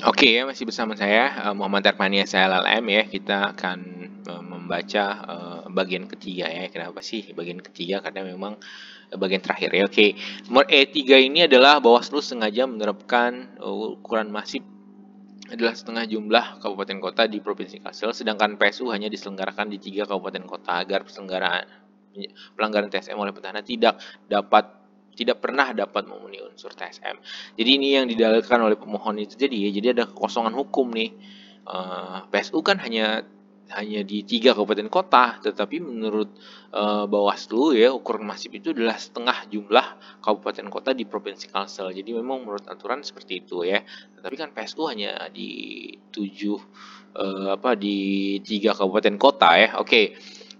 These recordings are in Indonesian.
Oke ya, masih bersama saya Muhammad Armania LLM ya. Kita akan membaca bagian ketiga ya. Kenapa sih bagian ketiga? Karena memang bagian terakhir ya. Oke, nomor E3 ini adalah Bawaslu sengaja menerapkan ukuran masif adalah setengah jumlah kabupaten kota di Provinsi Kalsel, sedangkan PSU hanya diselenggarakan di 3 kabupaten kota agar pelanggaran TSM oleh petahana tidak pernah dapat memenuhi unsur TSM. Jadi ini yang didalilkan oleh pemohon itu jadi ada kekosongan hukum nih. PSU kan hanya di 3 kabupaten kota, tetapi menurut Bawaslu ya ukuran masif itu adalah setengah jumlah kabupaten kota di Provinsi Kalsel. Jadi memang menurut aturan seperti itu ya. Tetapi kan PSU hanya di 3 kabupaten kota ya. Oke.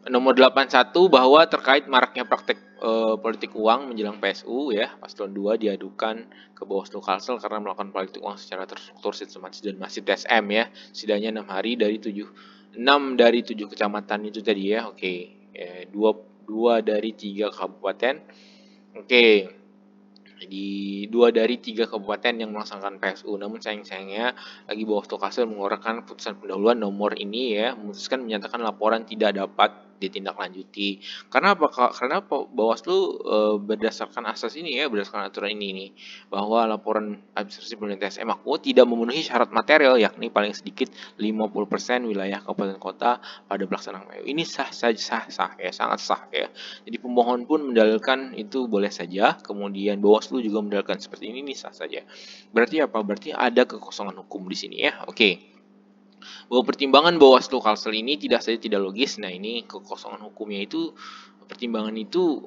Nomor 81 bahwa terkait maraknya praktek politik uang menjelang PSU ya, paslon 2 diadukan ke Bawaslu Kalsel karena melakukan politik uang secara terstruktur, sistematis dan masif TSM ya, setidaknya 6 dari 7 kecamatan itu tadi ya. Oke. 2 dari 3 kabupaten. Oke. Jadi 2 dari 3 kabupaten yang melaksanakan PSU. Namun sayangnya lagi Bawaslu Kalsel mengeluarkan putusan pendahuluan nomor ini ya, memutuskan menyatakan laporan tidak dapat ditindaklanjuti. Karena apa? Karena Bawaslu berdasarkan asas ini ya, berdasarkan aturan ini nih, bahwa laporan administrasi pemilihan TSM Aku tidak memenuhi syarat material, yakni paling sedikit 50% wilayah kabupaten kota pada pelaksanaan PSU. Ini sah ya, sangat sah ya. Jadi pemohon pun mendalilkan itu boleh saja, kemudian Bawaslu juga mendalilkan seperti ini sah saja. Berarti apa? Berarti ada kekosongan hukum di sini ya. Oke. Bahwa pertimbangan Bawaslu Kalsel ini tidak saja tidak logis. Nah, ini kekosongan hukumnya itu, pertimbangan itu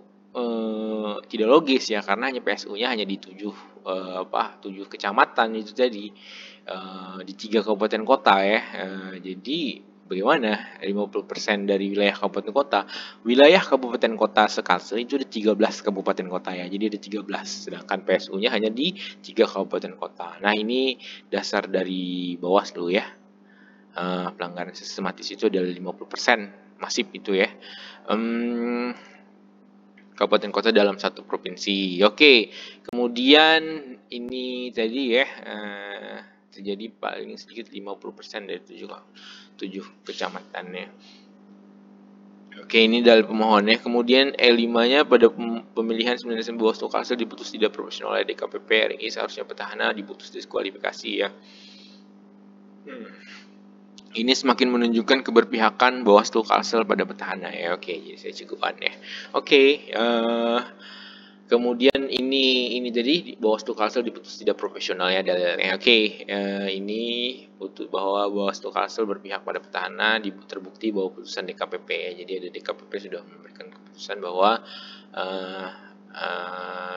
tidak logis ya, karena hanya PSU-nya hanya di 7 kecamatan itu tadi, di 3 kabupaten kota ya. Jadi bagaimana 50% dari wilayah kabupaten kota? Wilayah kabupaten kota se-Kalsel itu ada 13 kabupaten kota ya. Jadi ada 13, sedangkan PSU-nya hanya di 3 kabupaten kota. Nah, ini dasar dari Bawaslu ya. Pelanggaran sistematis itu adalah 50% masif itu ya. Kabupaten kota dalam satu provinsi. Oke. Kemudian ini tadi ya, terjadi paling sedikit 50% dari 7 kecamatannya. Oke, ini dari pemohon ya. Kemudian E5-nya pada pemilihan 9 Desember Bawaslu Kalsel diputus tidak profesional oleh DKPP RI, seharusnya petahana diputus diskualifikasi ya. Ini semakin menunjukkan keberpihakan Bawaslu Kalsel pada petahana ya. Oke, jadi saya cukupkan ya. Oke, kemudian ini tadi Bawaslu Kalsel diputus tidak profesional ya dalilnya. Oke, ini bahwa Bawaslu Kalsel berpihak pada petahana terbukti bahwa putusan DKPP ya. Jadi ada DKPP sudah memberikan keputusan bahwa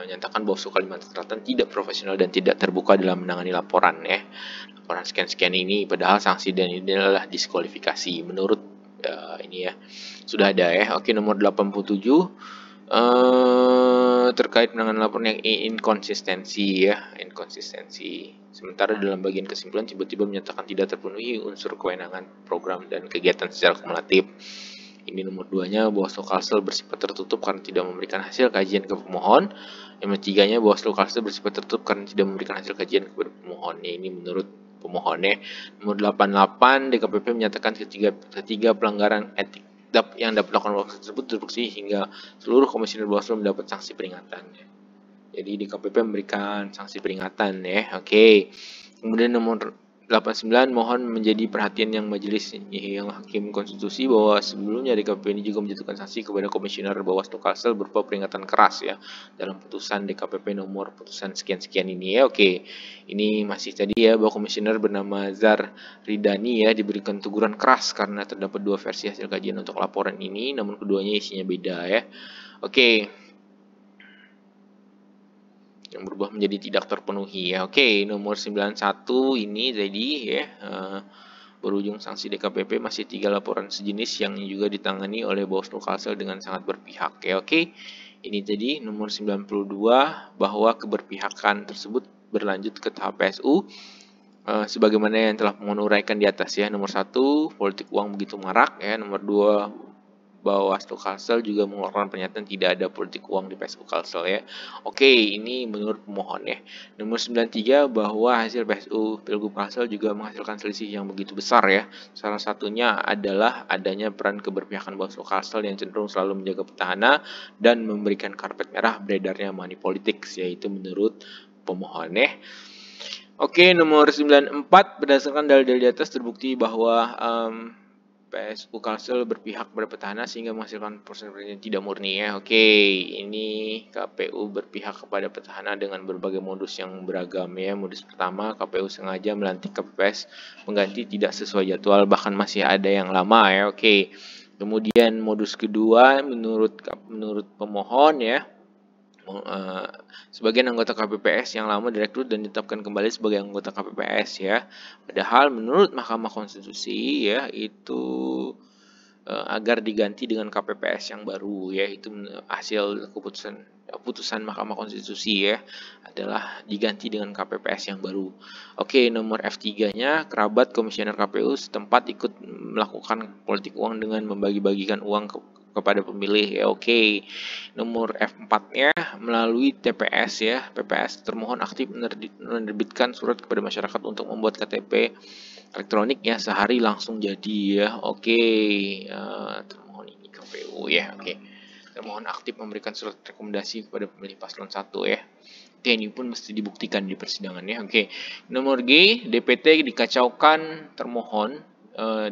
menyatakan Bawaslu Kalimantan Selatan tidak profesional dan tidak terbuka dalam menangani laporan ya. Laporan sekian ini, padahal sanksi dan ini adalah diskualifikasi menurut ini ya, sudah ada ya. Oke, nomor 87 terkait penanganan laporan yang inkonsistensi ya, inkonsistensi. Sementara dalam bagian kesimpulan tiba-tiba menyatakan tidak terpenuhi unsur kewenangan program dan kegiatan secara kumulatif. Ini nomor 2-nya, Bawaslu Kalsel bersifat tertutup karena tidak memberikan hasil kajian ke pemohon. Nomor 3-nya, Bawaslu Kalsel bersifat tertutup karena tidak memberikan hasil kajian kepada pemohon. Ini menurut pemohonnya. Nomor 88, DKPP menyatakan ketiga pelanggaran etik yang dapat dilakukan Bawaslu tersebut terbukti hingga seluruh komisioner Bawaslu mendapat sanksi peringatan. Jadi DKPP memberikan sanksi peringatan ya. Oke. Kemudian nomor 89, mohon menjadi perhatian yang majelis yang Hakim Konstitusi bahwa sebelumnya DKPP ini juga menjatuhkan sanksi kepada komisioner Bawaslu Kalsel berupa peringatan keras ya dalam putusan DKPP nomor putusan sekian-sekian ini ya. Oke, ini masih tadi ya, bahwa komisioner bernama Zar Ridani ya diberikan teguran keras karena terdapat 2 versi hasil kajian untuk laporan ini, namun keduanya isinya beda ya. Oke, yang berubah menjadi tidak terpenuhi ya. Oke, nomor 91 ini tadi ya, berujung sanksi DKPP masih 3 laporan sejenis yang juga ditangani oleh Bawaslu Kalsel dengan sangat berpihak ya. Oke, ini tadi nomor 92 bahwa keberpihakan tersebut berlanjut ke tahap PSU sebagaimana yang telah menuraikan di atas ya. Nomor 1, politik uang begitu marak ya. Nomor 2, Bawaslu Kalsel juga mengeluarkan pernyataan tidak ada politik uang di PSU Kalsel ya. Oke, ini menurut pemohon ya. Nomor 93 bahwa hasil PSU Pilgub Kalsel juga menghasilkan selisih yang begitu besar ya. Salah satunya adalah adanya peran keberpihakan Bawaslu Kalsel yang cenderung selalu menjaga petahana dan memberikan karpet merah beredarnya money politics, yaitu menurut pemohon ya. Oke, nomor 94 berdasarkan dalil-dalil di atas terbukti bahwa PSU Kalsel berpihak pada petahana sehingga menghasilkan proses yang tidak murni ya. Oke, ini KPU berpihak kepada petahana dengan berbagai modus yang beragam ya. Modus pertama, KPU sengaja melantik KPPS pengganti tidak sesuai jadwal, bahkan masih ada yang lama ya. Oke. Kemudian modus kedua menurut pemohon ya, sebagian anggota KPPS yang lama direkrut dan ditetapkan kembali sebagai anggota KPPS ya. Padahal menurut Mahkamah Konstitusi ya itu agar diganti dengan KPPS yang baru ya, itu hasil putusan Mahkamah Konstitusi ya, adalah diganti dengan KPPS yang baru. Oke, nomor F3-nya kerabat komisioner KPU setempat ikut melakukan politik uang dengan membagi-bagikan uang kepada pemilih ya. Oke. Nomor F4-nya melalui TPS ya. PPS termohon aktif menerbitkan surat kepada masyarakat untuk membuat KTP elektronik ya, sehari langsung jadi ya. Oke. Termohon ini KPU ya. Oke. Termohon aktif memberikan surat rekomendasi kepada pemilih paslon 1 ya. Oke, ini pun mesti dibuktikan di persidangan ya. Oke. Nomor G, DPT dikacaukan termohon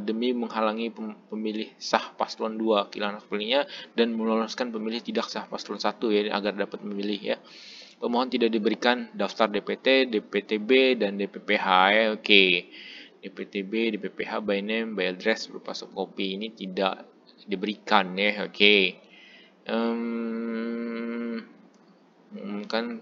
demi menghalangi pemilih sah paslon 2 kehilangan hak pilihnya dan meloloskan pemilih tidak sah paslon 1 ya, agar dapat memilih ya. Pemohon tidak diberikan daftar DPT, DPTB dan DPPH ya. Oke. DPTB, DPPH by name, by address berupa soft copy ini tidak diberikan ya. Oke. Kan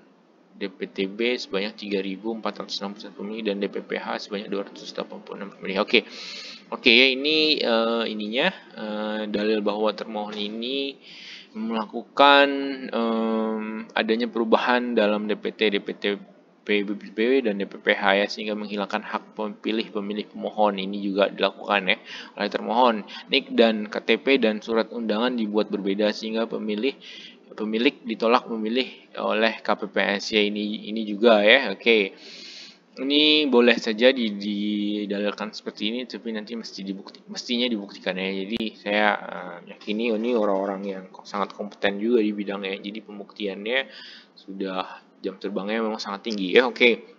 DPTB sebanyak 3.461 pemilih dan DPPH sebanyak 286 pemilih. Oke ya, ini ininya dalil bahwa termohon ini melakukan adanya perubahan dalam DPT, DPTB, BPTB dan DPPH ya, sehingga menghilangkan hak pemilih pemohon. Ini juga dilakukan ya oleh termohon. NIK dan KTP dan surat undangan dibuat berbeda sehingga pemilik ditolak memilih oleh KPPS ya, ini juga ya. Oke. Ini boleh saja didalilkan seperti ini, tapi nanti mestinya dibuktikan ya. Jadi saya yakini ini orang-orang yang sangat kompeten juga di bidangnya. Jadi pembuktiannya sudah jam terbangnya memang sangat tinggi ya. Oke.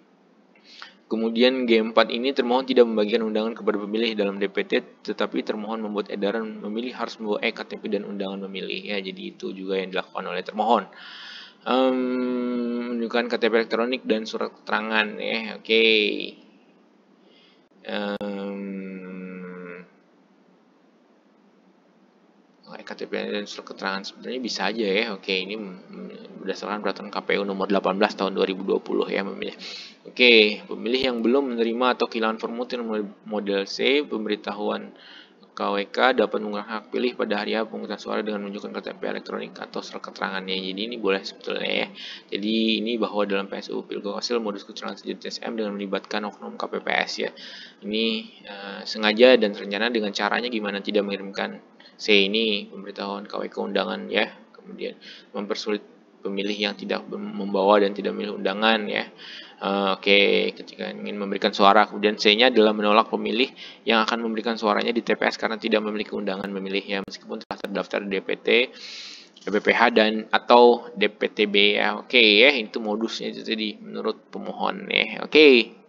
Kemudian G4 ini termohon tidak membagikan undangan kepada pemilih dalam DPT, tetapi termohon membuat edaran memilih harus membawa KTP dan undangan memilih ya. Jadi itu juga yang dilakukan oleh termohon. Menunjukkan KTP elektronik dan surat keterangan ya. Oke. KTP dan surat keterangan sebenarnya bisa aja ya. Oke, ini berdasarkan peraturan KPU nomor 18 tahun 2020 ya, memilih. Oke, pemilih yang belum menerima atau kehilangan formulir model C pemberitahuan KWK dapat menggunakan hak pilih pada hari pemungutan suara dengan menunjukkan KTP elektronik atau surat keterangannya. Jadi ini boleh sebetulnya ya. Jadi ini bahwa dalam PSU Pilgub Kalsel modus kecurangan sejumlah TSM dengan melibatkan oknum KPPS ya. Ini sengaja dan terencana dengan caranya gimana tidak mengirimkan C ini pemberitahuan KWK undangan ya. Kemudian mempersulit pemilih yang tidak membawa dan tidak memilih undangan ya. Oke, ketika ingin memberikan suara, kemudian C-nya adalah menolak pemilih yang akan memberikan suaranya di TPS karena tidak memiliki undangan memilihnya meskipun telah terdaftar di DPT, DPPH dan atau DPTB ya. Oke ya, itu modusnya itu tadi menurut pemohon ya. Oke.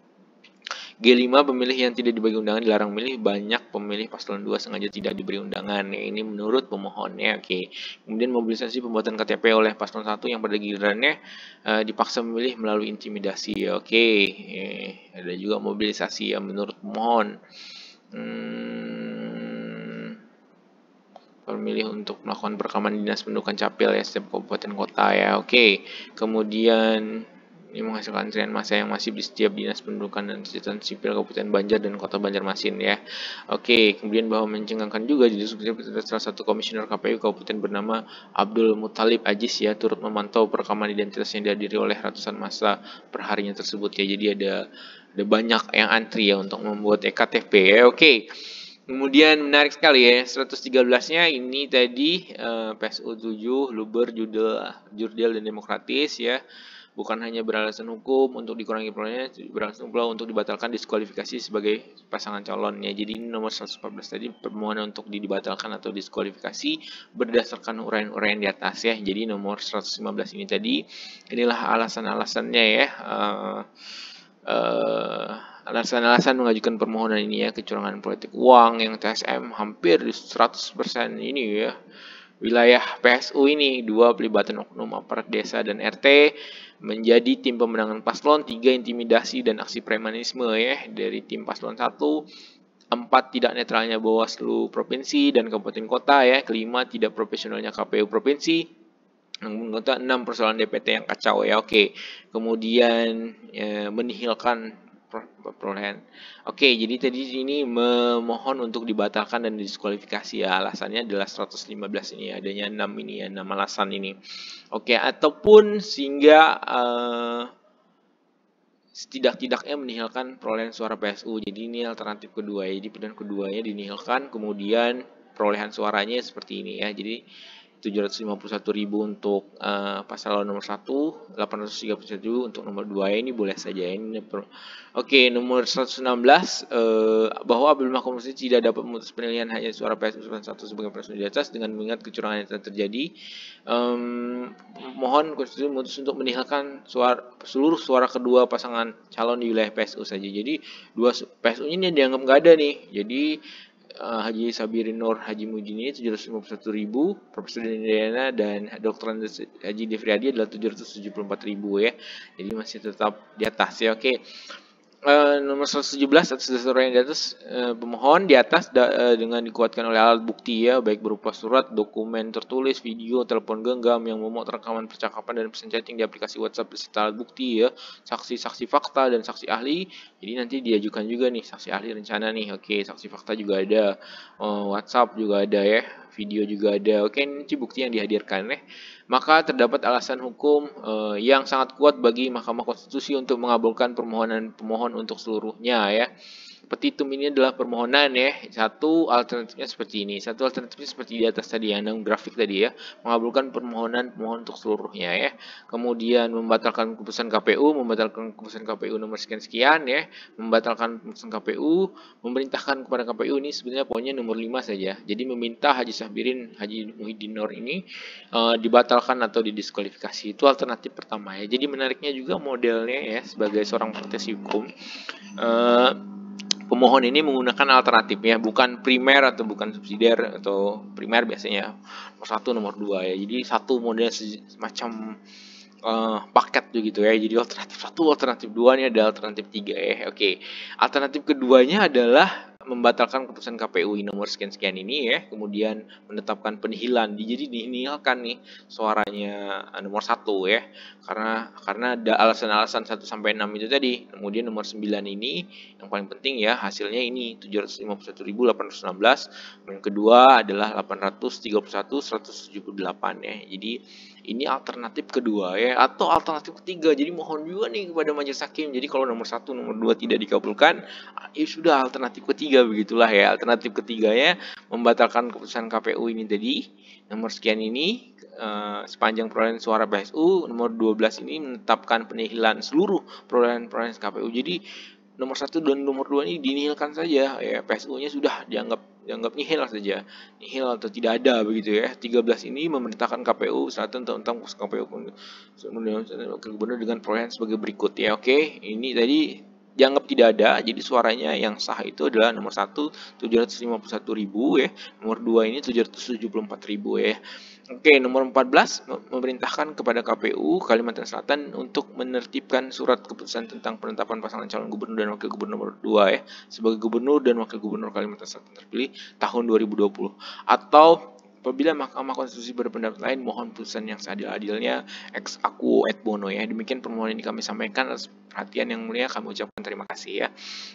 G5 pemilih yang tidak dibagi undangan dilarang memilih, banyak pemilih paslon 2 sengaja tidak diberi undangan ya, ini menurut pemohon ya. Oke. Kemudian mobilisasi pembuatan KTP oleh paslon 1 yang pada gilirannya dipaksa memilih melalui intimidasi ya. Oke. Ada juga mobilisasi yang menurut pemohon pemilih untuk melakukan perekaman dinas pendudukan capil ya setiap kabupaten kota ya. Oke. Kemudian ini menghasilkan antrian massa yang masih di setiap dinas pendudukan dan catatan sipil Kabupaten Banjar dan Kota Banjarmasin ya. Oke, kemudian bahwa mencengangkan juga didiskusikan salah satu komisioner KPU Kabupaten bernama Abdul Muthalib Ajis ya, turut memantau perekaman identitas yang dihadiri oleh ratusan massa perharinya tersebut ya. Jadi ada banyak yang antri ya untuk membuat EKTP ya. Oke. Kemudian menarik sekali ya, 113-nya ini tadi PSU 7, luber, jurdil dan demokratis ya. Bukan hanya beralasan hukum untuk dikurangi perolehannya, beralasan pula untuk dibatalkan diskualifikasi sebagai pasangan calon ya. Jadi ini nomor 114 tadi permohonan untuk dibatalkan atau diskualifikasi berdasarkan uraian-uraian di atas ya. Jadi nomor 115 ini tadi, inilah alasan-alasannya ya. Alasan-alasan mengajukan permohonan ini ya, kecurangan politik uang yang TSM hampir 100% ini ya. Wilayah PSU ini, 2 pelibatan oknum aparat desa dan RT menjadi tim pemenangan paslon, 3 intimidasi dan aksi premanisme ya dari tim paslon 1, 4 tidak netralnya Bawaslu provinsi dan kabupaten kota ya, kelima tidak profesionalnya KPU provinsi, 6 persoalan DPT yang kacau ya. Oke. Kemudian menihilkan perolehan. Oke, jadi tadi ini memohon untuk dibatalkan dan didiskualifikasi ya. Alasannya adalah 115 ini, adanya 6 ini ya, 6 alasan ini. Oke, ataupun sehingga setidak-tidaknya menihilkan perolehan suara PSU. Jadi ini alternatif kedua ya. Jadi pilihan keduanya dinihilkan, kemudian perolehan suaranya seperti ini ya. Jadi 751.000 untuk paslon nomor 1, 831 untuk nomor 2 ya, ini boleh saja ini. Oke, nomor 116 bahwa apabila Mahkamah Konstitusi tidak dapat memutus penilaian hanya suara PSU 1 sebagai paslon di atas dengan mengingat kecurangan yang telah terjadi, mohon Konstitusi memutus untuk menihilkan seluruh suara kedua pasangan calon di wilayah PSU saja. Jadi dua PSU ini dianggap nggak ada nih. Jadi Haji Sabirin Nur Haji Mujini 751.000, Profesor Dendriana dan Dr. Haji Devriadi adalah 774.000 ya. Jadi masih tetap di atas ya. Oke. Nomor 117 atas dasar yang di atas, pemohon di atas dengan dikuatkan oleh alat bukti ya, baik berupa surat, dokumen tertulis, video, telepon genggam yang memuat rekaman percakapan dan pesan chatting di aplikasi WhatsApp beserta alat bukti ya, saksi-saksi fakta dan saksi ahli. Jadi nanti diajukan juga nih saksi ahli rencana nih. Oke, saksi fakta juga ada, WhatsApp juga ada ya, video juga ada. Oke, ini bukti yang dihadirkan ya. Maka terdapat alasan hukum yang sangat kuat bagi Mahkamah Konstitusi untuk mengabulkan permohonan pemohon untuk seluruhnya ya. Petitum ini adalah permohonan ya. Satu alternatifnya seperti ini. Satu alternatifnya seperti di atas tadi yang grafik tadi ya. Mengabulkan permohonan pemohon untuk seluruhnya ya. Kemudian membatalkan keputusan KPU, membatalkan keputusan KPU nomor sekian-sekian ya. Membatalkan keputusan KPU, memerintahkan kepada KPU ini sebenarnya poinnya nomor 5 saja. Jadi meminta Haji Sabirin Haji Muhyiddin Nur ini dibatalkan atau didiskualifikasi. Itu alternatif pertama ya. Jadi menariknya juga modelnya ya sebagai seorang praktisi hukum. Pemohon ini menggunakan alternatif ya, bukan primer atau bukan subsidiar atau primer biasanya nomor 1, nomor 2 ya. Jadi satu model semacam paket begitu ya. Jadi alternatif 1, alternatif 2 ini ada alternatif 3 ya. Oke. Alternatif keduanya adalah membatalkan keputusan KPU nomor sekian-sekian ini ya, kemudian menetapkan penihilan. Jadi dinihilkan nih suaranya nomor 1 ya. Karena ada alasan-alasan 1 sampai 6 itu tadi. Kemudian nomor 9 ini yang paling penting ya, hasilnya ini 751.816. Yang kedua adalah 831.178 ya. Jadi ini alternatif kedua ya, atau alternatif ketiga. Jadi mohon juga nih kepada majelis hakim. Jadi kalau nomor 1, nomor 2 tidak dikabulkan, ya sudah alternatif ketiga begitulah ya. Alternatif ketiganya membatalkan keputusan KPU ini tadi, nomor sekian ini sepanjang perolehan suara PSU, nomor 12 ini menetapkan penihilan seluruh perolehan KPU. Jadi nomor 1 dan nomor 2 ini dinihilkan saja ya, PSU-nya sudah dianggap nihil saja, nihil atau tidak ada begitu ya. 13 ini memerintahkan KPU tentang KPU gubernur dengan perolehan sebagai berikut ya. Oke, ini tadi dianggap tidak ada, jadi suaranya yang sah itu adalah nomor 1 751.000 ya, nomor 2 ini 774.000 ya. Oke, nomor 14 memerintahkan kepada KPU Kalimantan Selatan untuk menertibkan surat keputusan tentang penetapan pasangan calon gubernur dan wakil gubernur nomor 2 ya, sebagai gubernur dan wakil gubernur Kalimantan Selatan terpilih tahun 2020. Atau apabila Mahkamah Konstitusi berpendapat lain, mohon putusan yang seadil-adilnya ex aequo et bono ya. Demikian permohonan ini kami sampaikan. Atas perhatian yang mulia kami ucapkan terima kasih ya.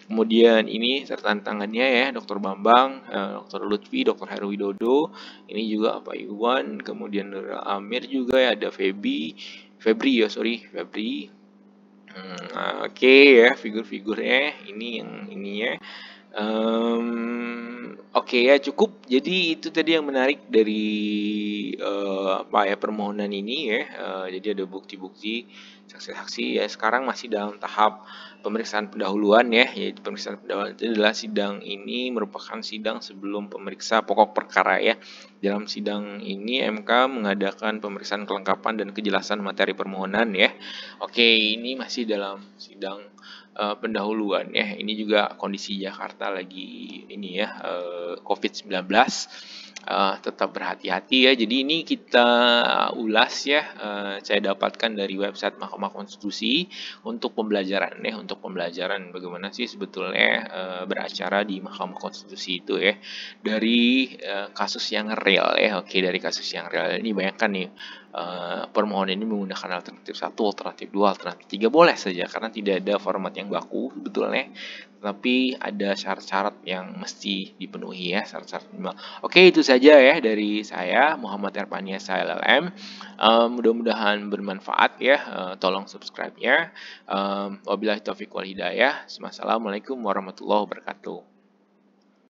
Kemudian ini serta tangannya ya, Dr. Bambang, Dr. Lutfi, Dr. Heru Widodo, ini juga Pak Iwan, kemudian Amir juga ya, ada Febri. Oke ya, figur-figurnya ini yang ininya. Oke ya, cukup. Jadi itu tadi yang menarik dari permohonan ini ya. Jadi ada bukti-bukti, saksi-saksi ya. Sekarang masih dalam tahap pemeriksaan pendahuluan ya. Yaitu pemeriksaan pendahuluan itu adalah sidang ini merupakan sidang sebelum pemeriksa pokok perkara ya. Dalam sidang ini MK mengadakan pemeriksaan kelengkapan dan kejelasan materi permohonan ya. Oke, ini masih dalam sidang pendahuluan ya. Ini juga kondisi Jakarta lagi ini ya, COVID-19. Tetap berhati-hati ya. Jadi ini kita ulas ya, saya dapatkan dari website Mahkamah Konstitusi untuk pembelajaran ya, untuk pembelajaran bagaimana sih sebetulnya beracara di Mahkamah Konstitusi itu ya. Dari kasus yang real ya. Oke, dari kasus yang real ini bayangkan nih, permohonan ini menggunakan alternatif 1, alternatif 2, alternatif 3 boleh saja karena tidak ada format yang baku sebetulnya, tapi ada syarat-syarat yang mesti dipenuhi ya, syarat-syarat minimal. Oke, itu saja ya dari saya Muhammad Erpaniasa LLM. Mudah-mudahan bermanfaat ya. Tolong subscribe-nya. Wabillahi taufiq wal hidayah. Wassalamualaikum warahmatullahi wabarakatuh.